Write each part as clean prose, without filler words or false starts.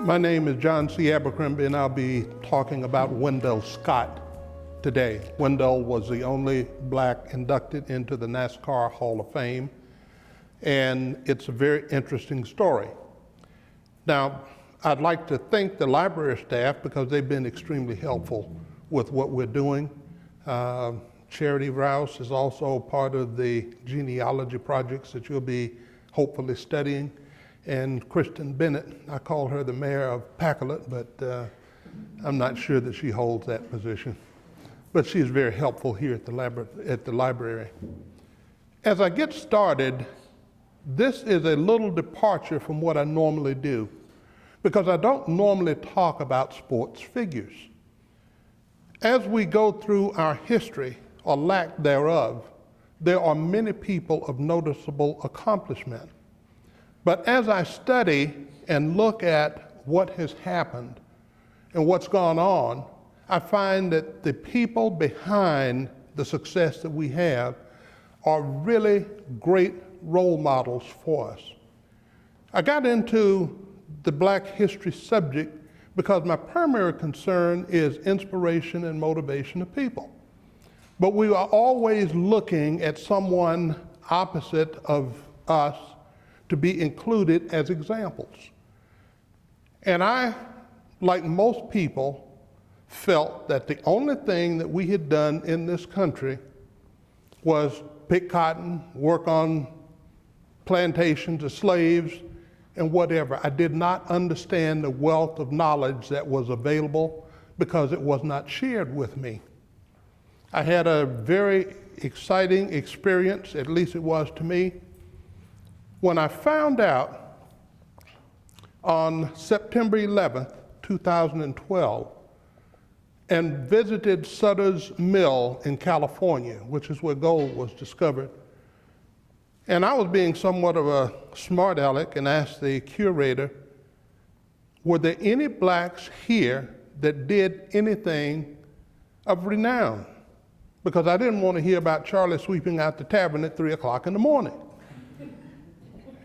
My name is John C. Abercrombie, and I'll be talking about Wendell Scott today. Wendell was the only black inducted into the NASCAR Hall of Fame, and it's a very interesting story. Now, I'd like to thank the library staff because they've been extremely helpful with what we're doing. Charity Rouse is also part of the genealogy projects that you'll be hopefully studying. And Kristen Bennett, I call her the mayor of Pacolet, but I'm not sure that she holds that position. But she's very helpful here at the library. As I get started, this is a little departure from what I normally do, because I don't normally talk about sports figures. As we go through our history, or lack thereof, there are many people of noticeable accomplishment. But as I study and look at what has happened and what's gone on, I find that the people behind the success that we have are really great role models for us. I got into the Black history subject because my primary concern is inspiration and motivation of people. But we are always looking at someone opposite of us to be included as examples. And I, like most people, felt that the only thing that we had done in this country was pick cotton, work on plantations of slaves, and whatever. I did not understand the wealth of knowledge that was available because it was not shared with me. I had a very exciting experience, at least it was to me, when I found out on September 11th, 2012, and visited Sutter's Mill in California, which is where gold was discovered. And I was being somewhat of a smart aleck and asked the curator, were there any blacks here that did anything of renown? Because I didn't want to hear about Charlie sweeping out the tavern at 3 o'clock in the morning.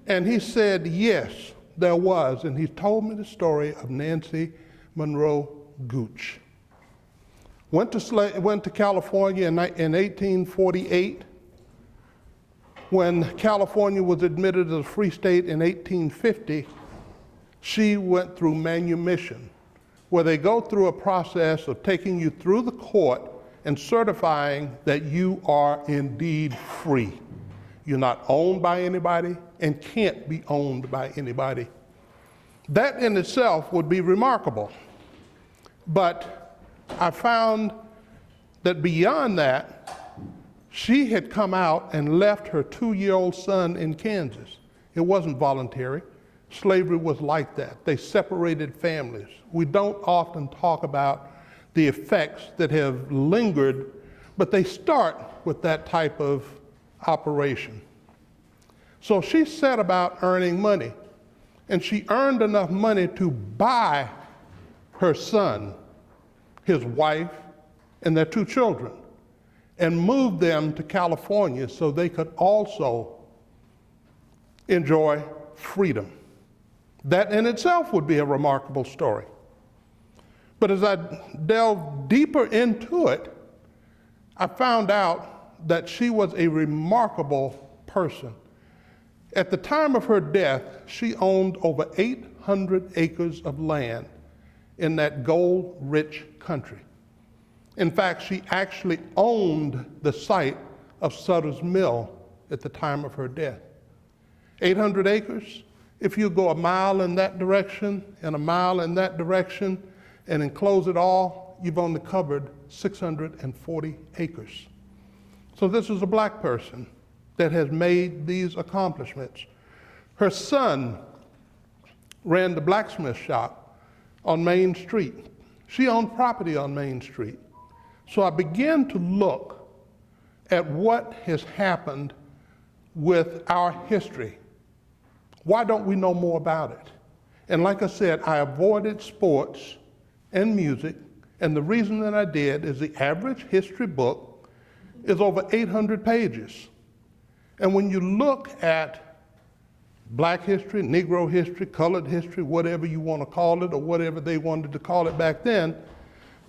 And he said, yes, there was. And he told me the story of Nancy Monroe Gooch. Went to California in 1848. When California was admitted as a free state in 1850, she went through manumission, where they go through a process of taking you through the court and certifying that you are indeed free. You're not owned by anybody and can't be owned by anybody. That in itself would be remarkable. But I found that beyond that, she had come out and left her 2-year-old son in Kansas. It wasn't voluntary. Slavery was like that. They separated families. We don't often talk about the effects that have lingered, but they start with that type of operation. So she set about earning money, and she earned enough money to buy her son, his wife, and their 2 children, and move them to California so they could also enjoy freedom. That in itself would be a remarkable story. But as I delved deeper into it, I found out that she was a remarkable person. At the time of her death, she owned over 800 acres of land in that gold-rich country. In fact, she actually owned the site of Sutter's Mill at the time of her death. 800 acres, if you go a mile in that direction and a mile in that direction and enclose it all, you've only covered 640 acres. So this is a black person that has made these accomplishments. Her son ran the blacksmith shop on Main Street. She owned property on Main Street. So I began to look at what has happened with our history. Why don't we know more about it? And like I said, I avoided sports and music, and the reason that I did is the average history book is over 800 pages. And when you look at Black history, Negro history, colored history, whatever you want to call it, or whatever they wanted to call it back then,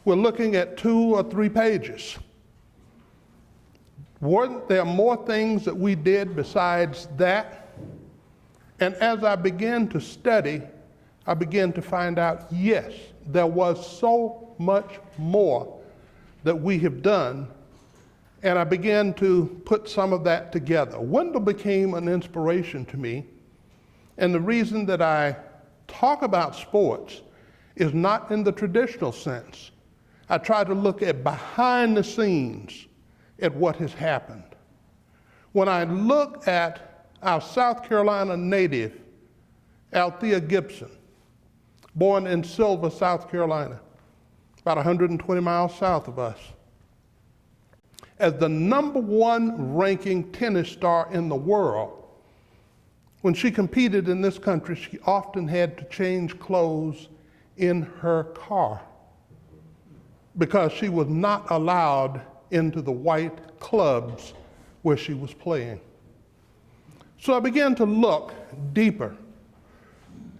we're looking at 2 or 3 pages. Weren't there more things that we did besides that? And as I began to study, I began to find out, yes, there was so much more that we have done, and I began to put some of that together. Wendell became an inspiration to me, and the reason that I talk about sports is not in the traditional sense. I try to look at behind the scenes at what has happened. When I look at our South Carolina native, Althea Gibson, born in Silver, South Carolina, about 120 miles south of us, as the #1 ranking tennis star in the world, when she competed in this country, she often had to change clothes in her car because she was not allowed into the white clubs where she was playing. So I began to look deeper.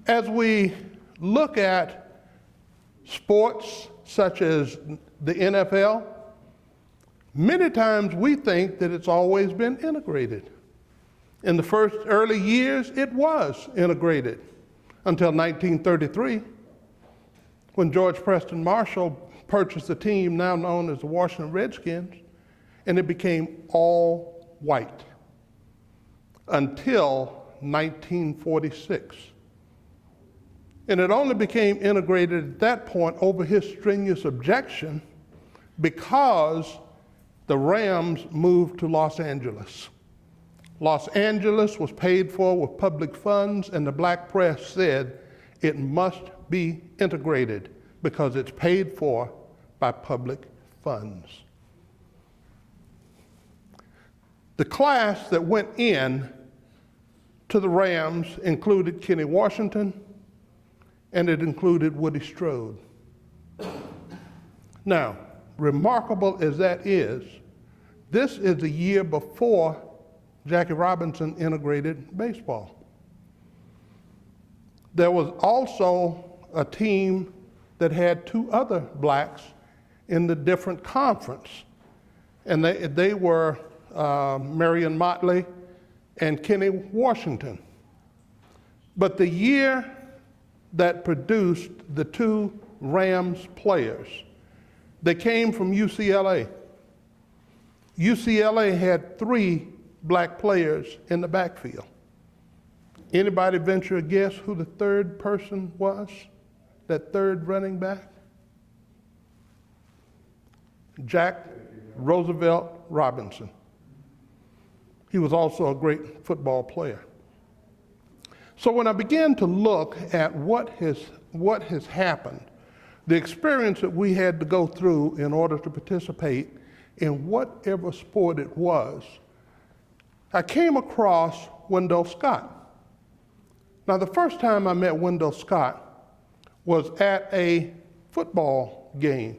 As we look at sports such as the NFL, many times we think that it's always been integrated. In the first early years, it was integrated until 1933, when George Preston Marshall purchased a team now known as the Washington Redskins, and it became all white until 1946. And it only became integrated at that point over his strenuous objection because the Rams moved to Los Angeles. Los Angeles was paid for with public funds, and the black press said it must be integrated because it's paid for by public funds. The class that went in to the Rams included Kenny Washington, and it included Woody Strode. Now, remarkable as that is, this is the year before Jackie Robinson integrated baseball. There was also a team that had 2 other blacks in the different conference, and they were Marion Motley and Kenny Washington. But the year that produced the 2 Rams players, they came from UCLA. UCLA had 3 black players in the backfield. Anybody venture a guess who the 3rd person was, that 3rd running back? Jack Roosevelt Robinson. He was also a great football player. So when I began to look at what has happened, the experience that we had to go through in order to participate in whatever sport it was, I came across Wendell Scott. Now, the first time I met Wendell Scott was at a football game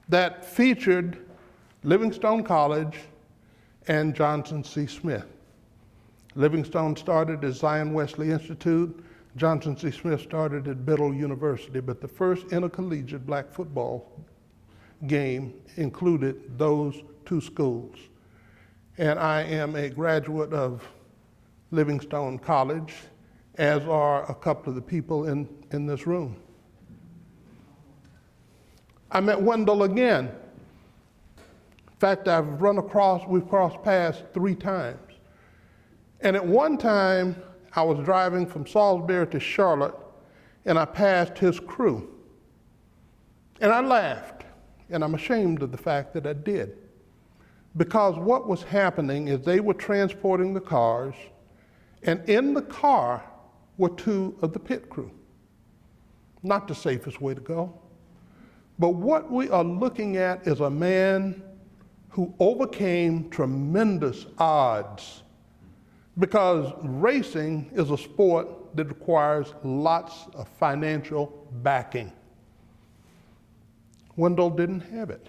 that featured Livingstone College and Johnson C. Smith. Livingstone started at Zion Wesley Institute. Johnson C. Smith started at Biddle University, but the first intercollegiate black football game included those 2 schools. And I am a graduate of Livingstone College, as are a couple of the people in this room. I met Wendell again. In fact, we've crossed paths 3 times. And at one time, I was driving from Salisbury to Charlotte, and I passed his crew. And I laughed, and I'm ashamed of the fact that I did. Because what was happening is they were transporting the cars, and in the car were 2 of the pit crew. Not the safest way to go. But what we are looking at is a man who overcame tremendous odds, because racing is a sport that requires lots of financial backing. Wendell didn't have it.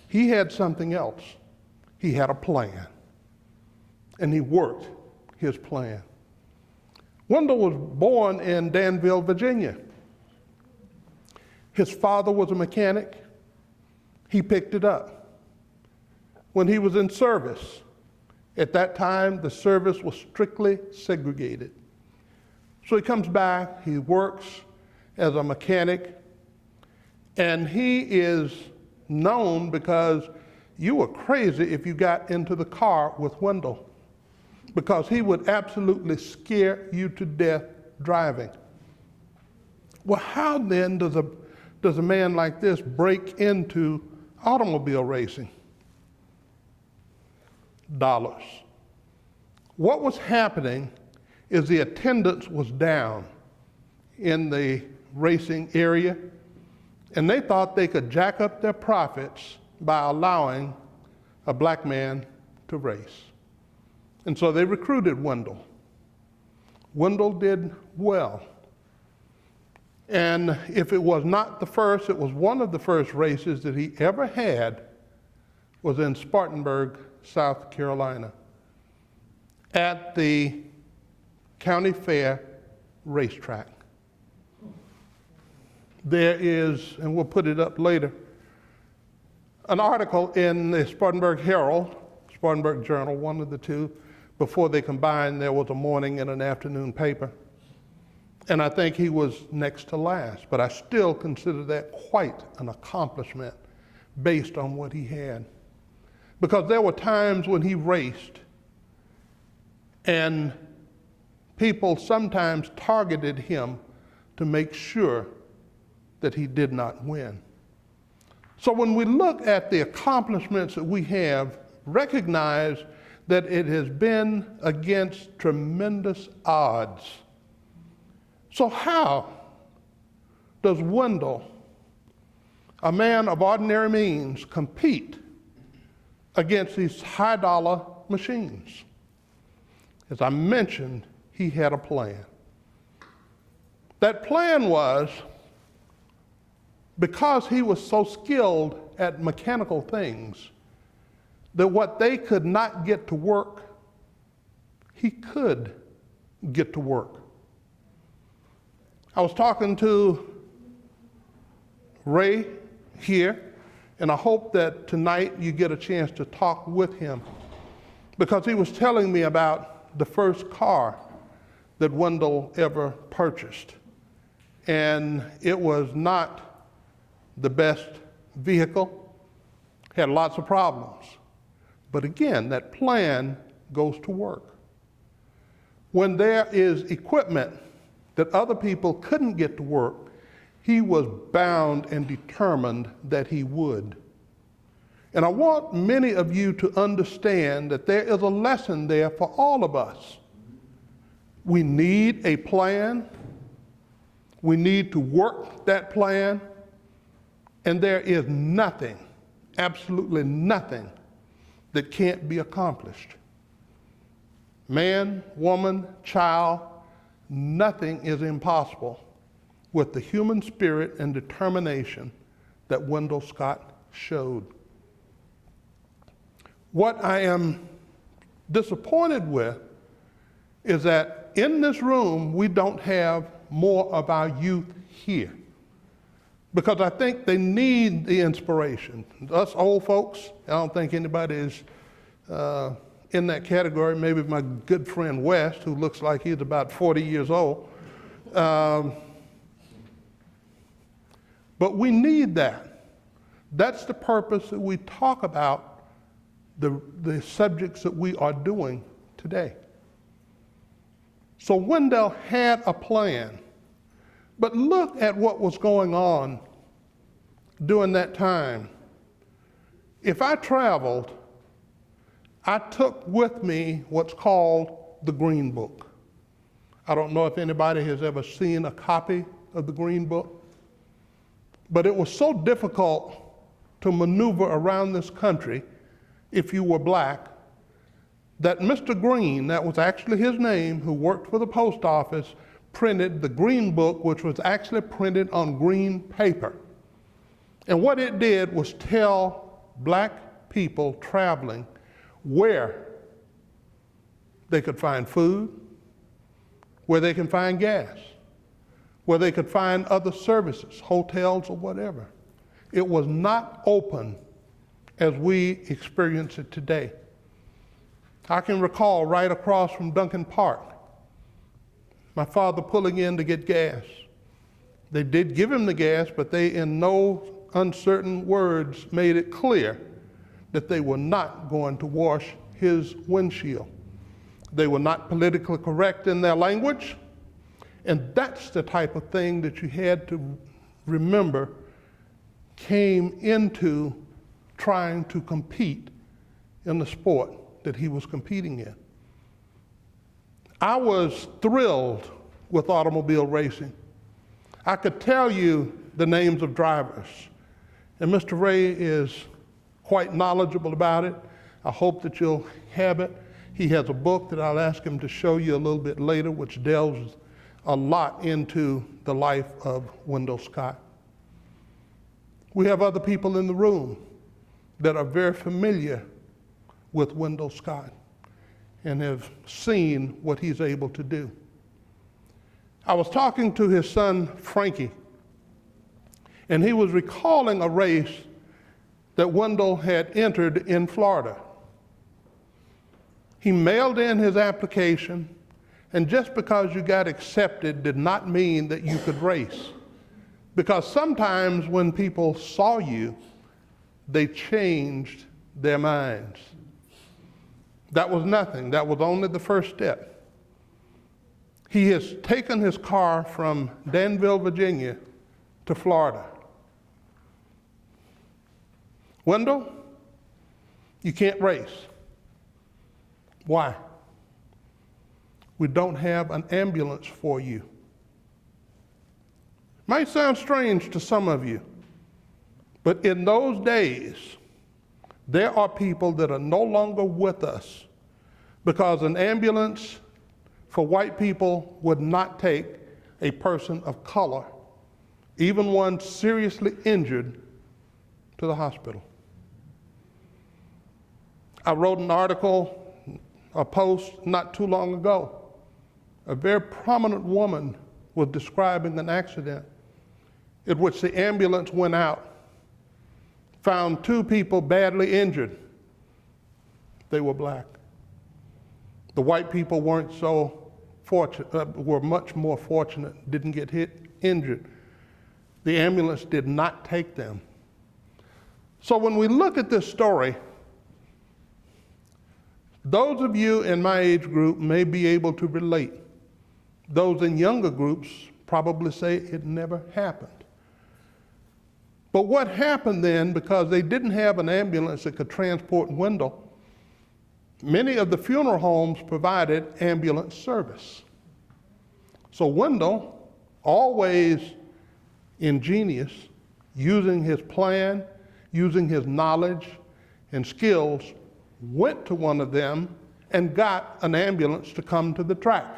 He had something else. He had a plan, and he worked, his plan. Wendell was born in Danville, Virginia. His father was a mechanic. He picked it up. When he was in service, at that time, the service was strictly segregated. So he comes back, he works as a mechanic, and he is known because you were crazy if you got into the car with Wendell, because he would absolutely scare you to death driving. Well, how then does a man like this break into automobile racing? Dollars. What was happening is the attendance was down in the racing area, and they thought they could jack up their profits by allowing a black man to race. And so they recruited Wendell. Wendell did well. And if it was not the first, it was one of the first races that he ever had was in Spartanburg, South Carolina, at the County Fair racetrack. There is, and we'll put it up later, an article in the Spartanburg Herald, Spartanburg Journal, one of the two. Before they combined, there was a morning and an afternoon paper. And I think he was next to last, but I still consider that quite an accomplishment based on what he had. Because there were times when he raced and people sometimes targeted him to make sure that he did not win. So when we look at the accomplishments that we have, recognize that it has been against tremendous odds. So how does Wendell, a man of ordinary means, compete against these high-dollar machines? As I mentioned, he had a plan. That plan was, because he was so skilled at mechanical things, that what they could not get to work, he could get to work. I was talking to Ray here, and I hope that tonight you get a chance to talk with him, because he was telling me about the first car that Wendell ever purchased. And it was not the best vehicle, had lots of problems. But again, that plan goes to work. When there is equipment that other people couldn't get to work, he was bound and determined that he would. And I want many of you to understand that there is a lesson there for all of us. We need a plan. We need to work that plan. And there is nothing, absolutely nothing, that can't be accomplished. Man, woman, child, nothing is impossible with the human spirit and determination that Wendell Scott showed. What I am disappointed with is that in this room, we don't have more of our youth here, because I think they need the inspiration. Us old folks, I don't think anybody is in that category. Maybe my good friend West, who looks like he's about 40 years old. But we need that. That's the purpose that we talk about the subjects that we are doing today. So Wendell had a plan, but look at what was going on during that time. If I traveled, I took with me what's called the Green Book. I don't know if anybody has ever seen a copy of the Green Book, but it was so difficult to maneuver around this country if you were black, that Mr. Green, that was actually his name, who worked for the post office, printed the Green Book, which was actually printed on green paper. And what it did was tell black people traveling where they could find food, where they can find gas, where they could find other services, hotels or whatever. It was not open as we experience it today. I can recall right across from Duncan Park, my father pulling in to get gas. They did give him the gas, but they in no uncertain words made it clear that they were not going to wash his windshield. They were not politically correct in their language, and that's the type of thing that you had to remember came into trying to compete in the sport that he was competing in. I was thrilled with automobile racing. I could tell you the names of drivers, and Mr. Ray is quite knowledgeable about it. I hope that you'll have it. He has a book that I'll ask him to show you a little bit later, which delves a lot into the life of Wendell Scott. We have other people in the room that are very familiar with Wendell Scott and have seen what he's able to do. I was talking to his son, Frankie, and he was recalling a race that Wendell had entered in Florida. He mailed in his application, and just because you got accepted did not mean that you could race. Because sometimes when people saw you, they changed their minds. That was nothing. That was only the first step. He has taken his car from Danville, Virginia to Florida. Wendell, you can't race. Why? We don't have an ambulance for you. Might sound strange to some of you, but in those days, there are people that are no longer with us because an ambulance for white people would not take a person of color, even one seriously injured, to the hospital. I wrote an article, a post not too long ago. A very prominent woman was describing an accident in which the ambulance went out, found 2 people badly injured. They were black. The white people weren't so fortunate, were much more fortunate, didn't get injured. The ambulance did not take them. So when we look at this story, those of you in my age group may be able to relate. Those in younger groups probably say it never happened. But what happened then, because they didn't have an ambulance that could transport Wendell, many of the funeral homes provided ambulance service. So Wendell, always ingenious, using his plan, using his knowledge and skills, went to one of them and got an ambulance to come to the track.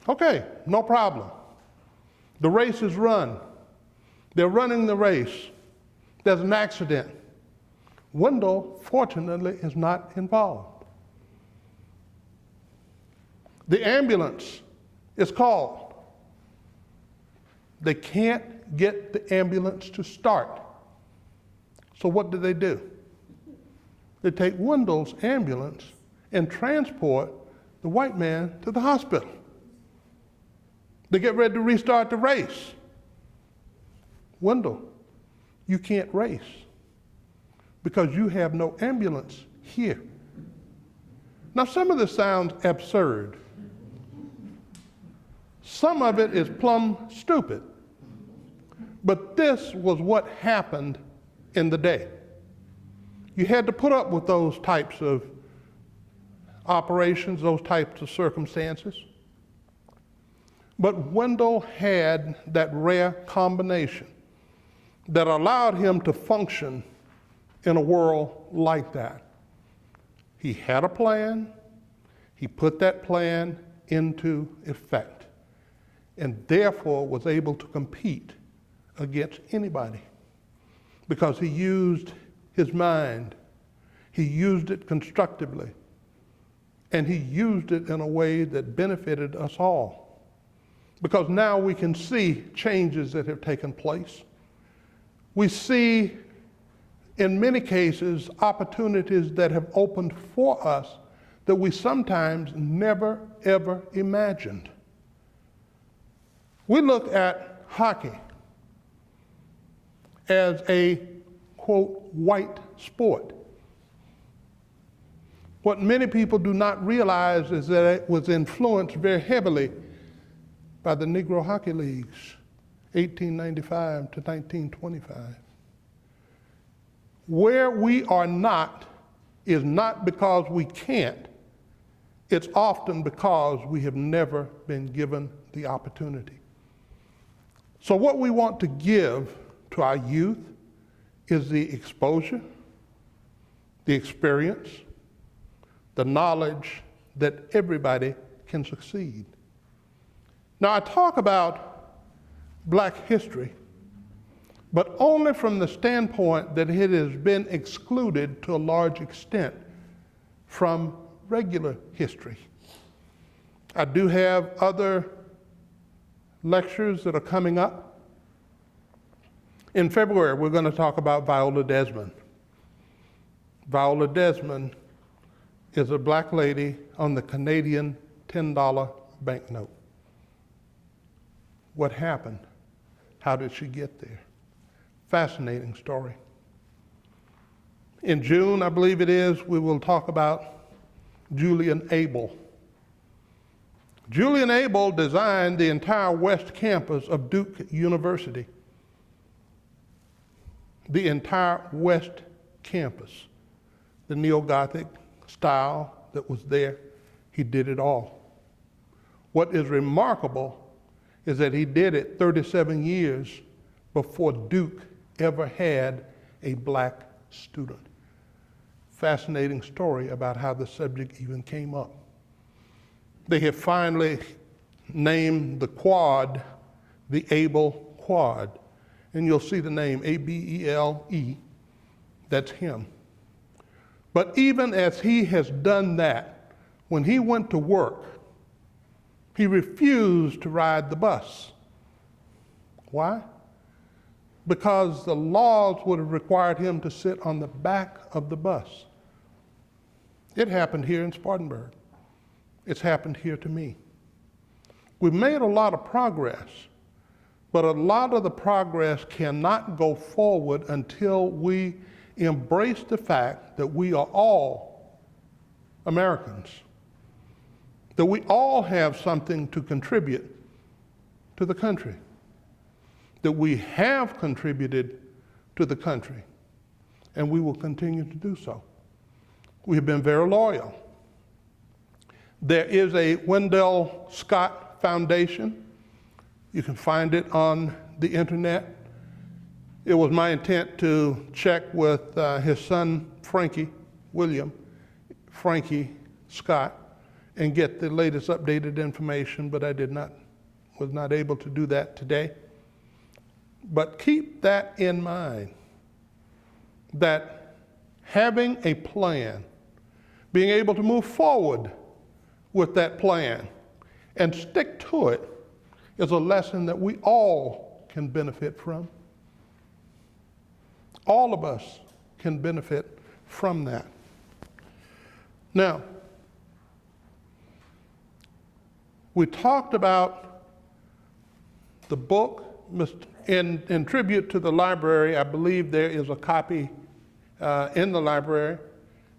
Okay, no problem. The race is run. They're running the race. There's an accident. Wendell, fortunately, is not involved. The ambulance is called. They can't get the ambulance to start. So what do? They take Wendell's ambulance and transport the white man to the hospital. They get ready to restart the race. Wendell, you can't race because you have no ambulance here. Now, some of this sounds absurd. Some of it is plumb stupid. But this was what happened in the day. You had to put up with those types of operations, those types of circumstances. But Wendell had that rare combination that allowed him to function in a world like that. He had a plan, he put that plan into effect, and therefore was able to compete against anybody because he used his mind, he used it constructively, and he used it in a way that benefited us all. Because now we can see changes that have taken place. We see, in many cases, opportunities that have opened for us that we sometimes never, ever imagined. We look at hockey as a, quote, white sport. What many people do not realize is that it was influenced very heavily by the Negro Hockey Leagues, 1895 to 1925. Where we are not is not because we can't. It's often because we have never been given the opportunity. So what we want to give to our youth is the exposure, the experience, the knowledge that everybody can succeed. Now, I talk about Black history, but only from the standpoint that it has been excluded to a large extent from regular history. I do have other lectures that are coming up. In February, we're going to talk about Viola Desmond. Viola Desmond is a Black lady on the Canadian $10 banknote. What happened? How did she get there? Fascinating story. In June, I believe it is, we will talk about Julian Abel. Julian Abel designed the entire West Campus of Duke University. The entire West Campus. The neo-Gothic style that was there, he did it all. What is remarkable is that he did it 37 years before Duke ever had a Black student. Fascinating story about how the subject even came up. They have finally named the quad the Abel Quad, and you'll see the name A-B-E-L-E, that's him. But even as he has done that, when he went to work, he refused to ride the bus. Why? Because the laws would have required him to sit on the back of the bus. It happened here in Spartanburg. It's happened here to me. We've made a lot of progress, but a lot of the progress cannot go forward until we embrace the fact that we are all Americans, that we all have something to contribute to the country, that we have contributed to the country, and we will continue to do so. We have been very loyal. There is a Wendell Scott Foundation. You can find it on the internet. It was my intent to check with his son, William Frankie Scott, and get the latest updated information, but I was not able to do that today. But keep that in mind, that having a plan, being able to move forward with that plan and stick to it is a lesson that we all can benefit from. All of us can benefit from that. Now, we talked about the book. In tribute to the library, I believe there is a copy in the library.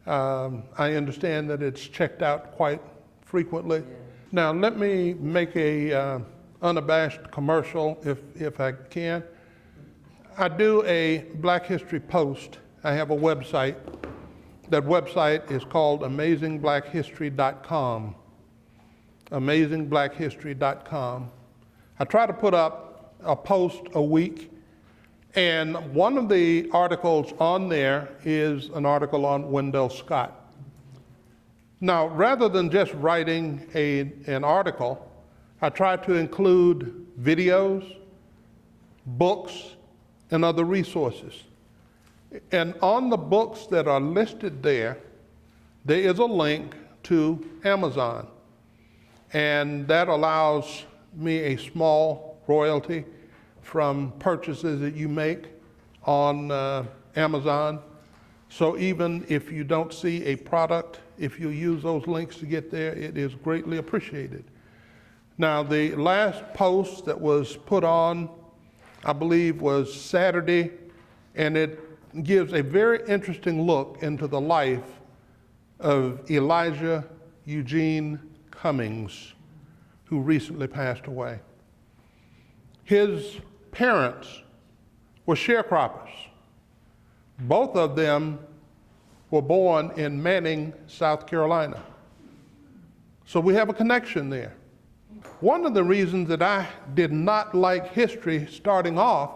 I understand that it's checked out quite frequently. Now, let me make a unabashed commercial, if I can. I do a Black History Post. I have a website. That website is called AmazingBlackHistory.com. AmazingBlackHistory.com. I try to put up a post a week, and one of the articles on there is an article on Wendell Scott. Now, rather than just writing an article, I try to include videos, books, and other resources. And on the books that are listed there, there is a link to Amazon. And that allows me a small royalty from purchases that you make on Amazon. So even if you don't see a product, if you use those links to get there, it is greatly appreciated. Now, the last post that was put on, I believe, was Saturday, and it gives a very interesting look into the life of Elijah Eugene Cummings, who recently passed away. His parents were sharecroppers. Both of them were born in Manning, South Carolina. So we have a connection there. One of the reasons that I did not like history starting off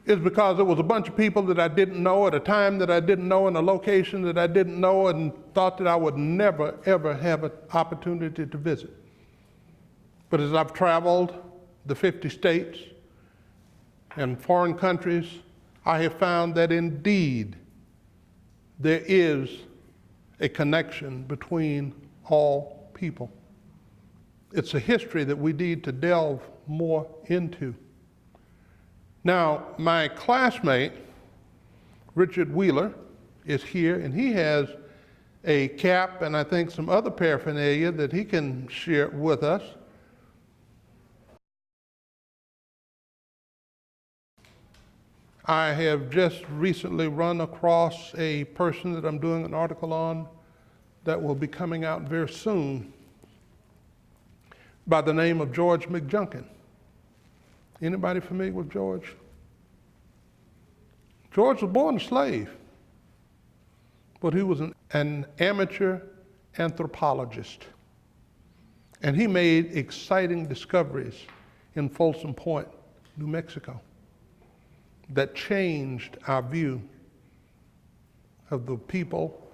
is because there was a bunch of people that I didn't know at a time that I didn't know in a location that I didn't know and thought that I would never, ever have an opportunity to visit. But as I've traveled the 50 states and foreign countries, I have found that indeed there is a connection between all people. It's a history that we need to delve more into. Now, my classmate, Richard Wheeler, is here, and he has a cap and I think some other paraphernalia that he can share with us. I have just recently run across a person that I'm doing an article on that will be coming out very soon by the name of George McJunkin. Anybody familiar with George? George was born a slave, but he was an amateur anthropologist. And he made exciting discoveries in Folsom Point, New Mexico, that changed our view of the people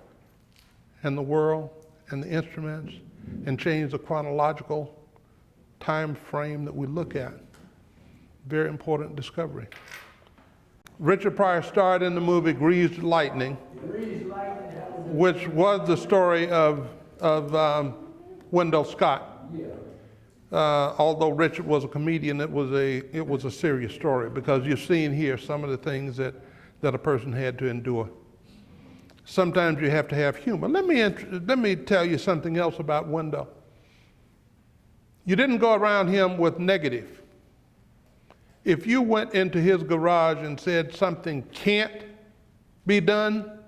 and the world and the instruments, and changed the chronological time frame that we look at. Very important discovery. Richard Pryor starred in the movie Greased Lightning, which was the story of Wendell Scott. Although Richard was a comedian, it was a serious story, because you're seeing here some of the things that a person had to endure. Sometimes you have to have humor. Let me tell you something else about Wendell. You didn't go around him with negative. If you went into his garage and said something can't be done,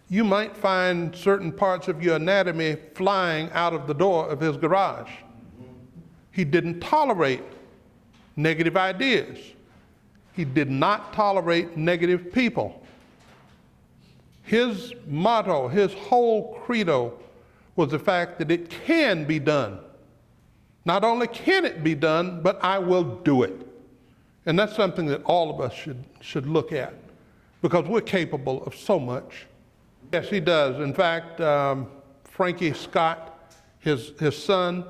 you might find certain parts of your anatomy flying out of the door of his garage. He didn't tolerate negative ideas. He did not tolerate negative people. His motto, his whole credo, was the fact that it can be done. Not only can it be done, but I will do it. And that's something that all of us should look at, because we're capable of so much. Yes, he does. In fact, Frankie Scott, his son,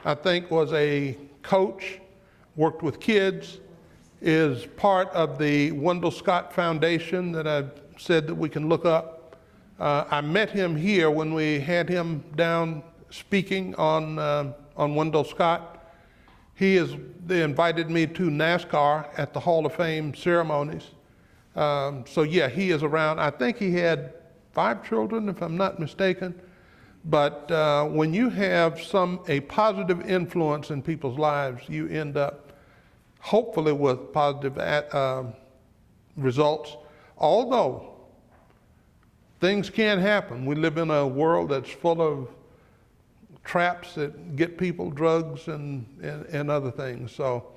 I think was a coach, worked with kids, is part of the Wendell Scott Foundation that I've said that we can look up. I met him here when we had him down speaking on Wendell Scott. They invited me to NASCAR at the Hall of Fame ceremonies. So yeah, he is around. I think he had 5 children, if I'm not mistaken. But when you have a positive influence in people's lives, you end up hopefully with positive results. Although things can happen. We live in a world that's full of traps that get people, drugs and other things. So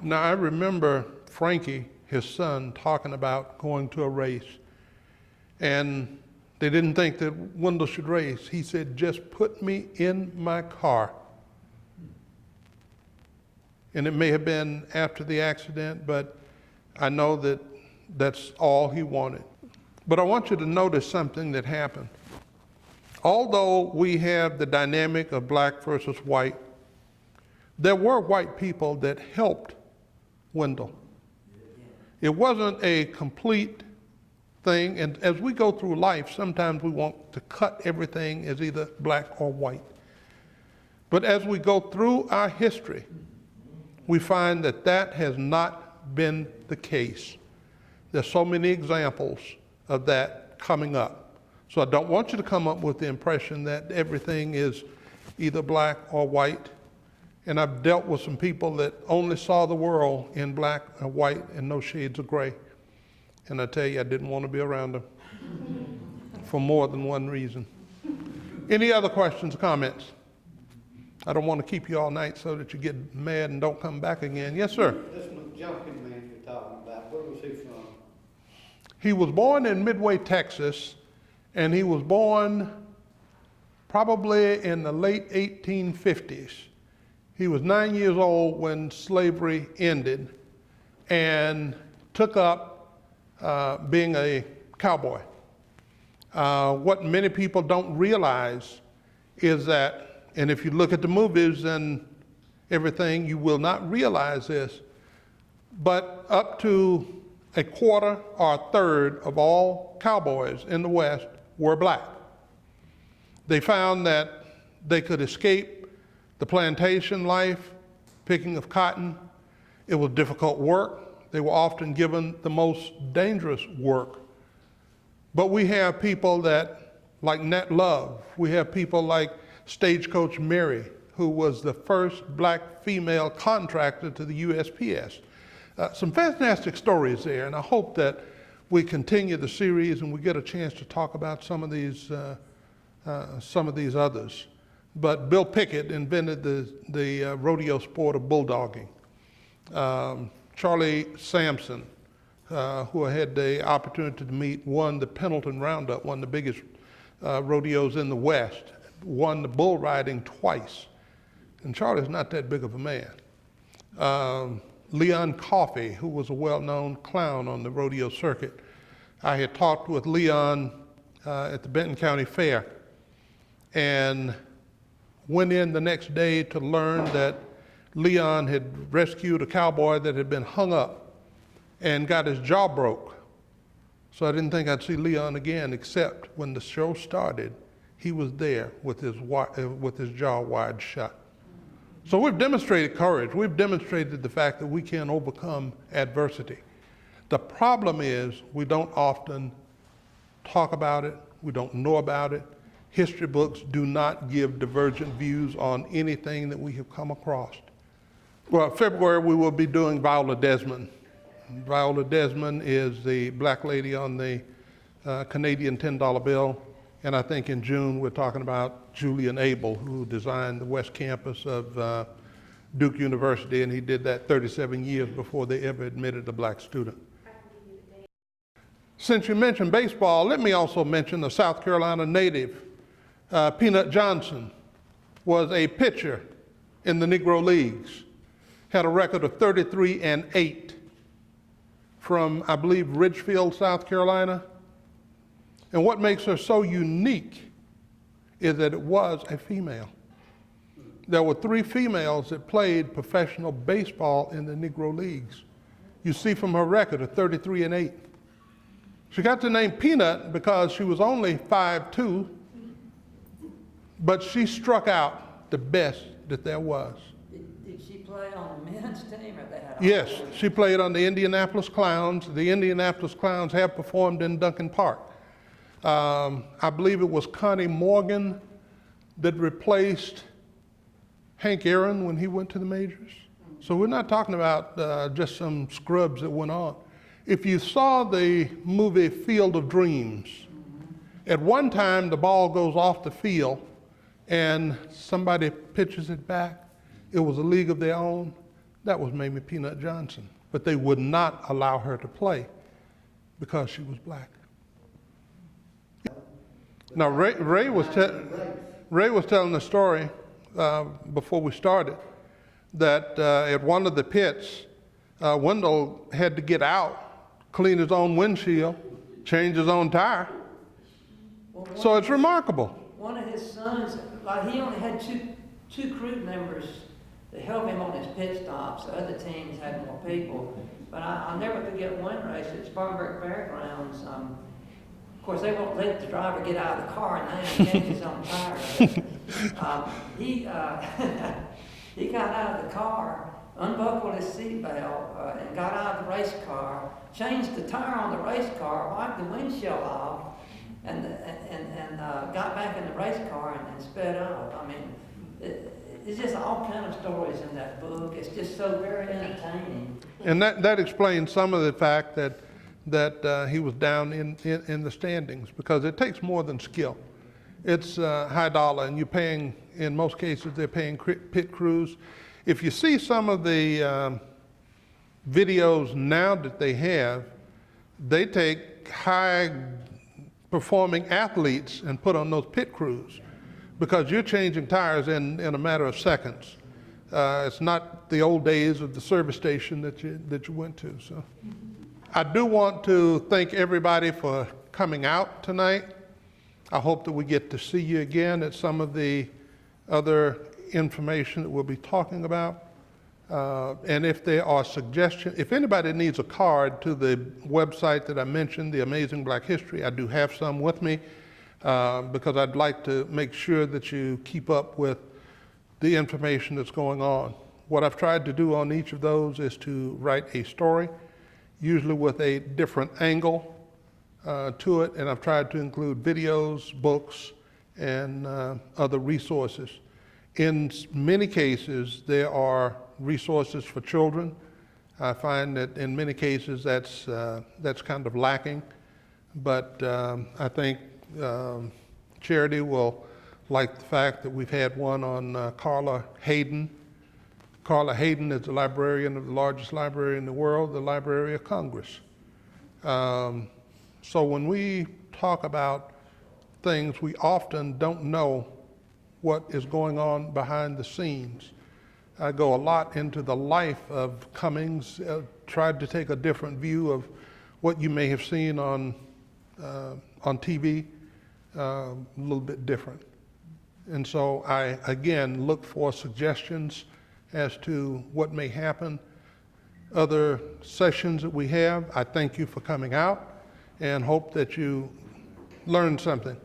now I remember Frankie, his son, talking about going to a race, and they didn't think that Wendell should race. He said, just put me in my car. And it may have been after the accident, but I know that that's all he wanted. But I want you to notice something that happened. Although we have the dynamic of black versus white, there were white people that helped Wendell. It wasn't a complete thing. And as we go through life, sometimes we want to cut everything as either black or white. But as we go through our history, we find that that has not been the case. There's so many examples of that coming up. So I don't want you to come up with the impression that everything is either black or white. And I've dealt with some people that only saw the world in black and white and no shades of gray. And I tell you, I didn't want to be around them for more than one reason. Any other questions or comments? I don't want to keep you all night so that you get mad and don't come back again. Yes, sir? This McJunkin man you're talking about, where was he from? He was born in Midway, Texas, and he was born probably in the late 1850s. He was 9 years old when slavery ended and took up being a cowboy. What many people don't realize is that, and if you look at the movies and everything, you will not realize this, but up to a quarter or a third of all cowboys in the West were black. They found that they could escape the plantation life, picking of cotton. It was difficult work. They were often given the most dangerous work. But we have people that, like Nat Love, we have people like Stagecoach Mary, who was the first black female contractor to the USPS. Some fantastic stories there, and I hope that we continue the series and we get a chance to talk about some of these others. But Bill Pickett invented the rodeo sport of bulldogging. Charlie Sampson, who I had the opportunity to meet, won the Pendleton Roundup, one of the biggest rodeos in the West, won the bull riding twice. And Charlie's not that big of a man. Leon Coffey, who was a well-known clown on the rodeo circuit. I had talked with Leon at the Benton County Fair and went in the next day to learn that Leon had rescued a cowboy that had been hung up and got his jaw broke. So I didn't think I'd see Leon again, except when the show started, he was there with his jaw wide shut. So we've demonstrated courage. We've demonstrated the fact that we can overcome adversity. The problem is we don't often talk about it. We don't know about it. History books do not give divergent views on anything that we have come across. Well, February we will be doing Viola Desmond. Viola Desmond is the black lady on the Canadian $10 bill. And I think in June we're talking about Julian Abel, who designed the West Campus of Duke University, and he did that 37 years before they ever admitted a black student. Since you mentioned baseball, let me also mention a South Carolina native. Peanut Johnson was a pitcher in the Negro Leagues, had a record of 33-8 from, I believe, Ridgefield, South Carolina. And what makes her so unique is that it was a female. There were 3 females that played professional baseball in the Negro Leagues. You see from her record of 33-8. She got the name Peanut because she was only 5'2", but she struck out the best that there was. Did she play on the men's team, or they had? Yes, she played on the Indianapolis Clowns. The Indianapolis Clowns have performed in Duncan Park. I believe it was Connie Morgan that replaced Hank Aaron when he went to the majors. So we're not talking about just some scrubs that went on. If you saw the movie Field of Dreams, at one time the ball goes off the field and somebody pitches it back. It was a league of their own. That was Mamie Peanut Johnson. But they would not allow her to play because she was black. Now, Ray was telling the story before we started that at one of the pits, Wendell had to get out, clean his own windshield, change his own tire. Well, So it's remarkable. One of his sons, like he only had two crew members to help him on his pit stops. The other teams had more people. But I'll never forget one race at Spartanburg Fairgrounds. course, they won't let the driver get out of the car now and change his own tire. He got out of the car, unbuckled his seatbelt, and got out of the race car, changed the tire on the race car, wiped the windshield off, and got back in the race car and sped up. I mean, it's just all kind of stories in that book. It's just so very entertaining. And that explains some of the fact that he was down in the standings, because it takes more than skill. It's high dollar, and you're paying, in most cases, they're paying pit crews. If you see some of the videos now that they take high-performing athletes and put on those pit crews, because you're changing tires in a matter of seconds. It's not the old days of the service station that you went to. So, I do want to thank everybody for coming out tonight. I hope that we get to see you again at some of the other information that we'll be talking about. And if there are suggestions, if anybody needs a card to the website that I mentioned, The Amazing Black History, I do have some with me, because I'd like to make sure that you keep up with the information that's going on. What I've tried to do on each of those is to write a story, usually with a different angle to it, and I've tried to include videos, books, and other resources. In many cases, there are resources for children. I find that in many cases that's kind of lacking, but I think Charity will like the fact that we've had one on Carla Hayden. Carla Hayden is the librarian of the largest library in the world, the Library of Congress. So when we talk about things, we often don't know what is going on behind the scenes. I go a lot into the life of Cummings, tried to take a different view of what you may have seen on TV, a little bit different. And so I, again, look for suggestions as to what may happen. Other sessions that we have, I thank you for coming out and hope that you learned something.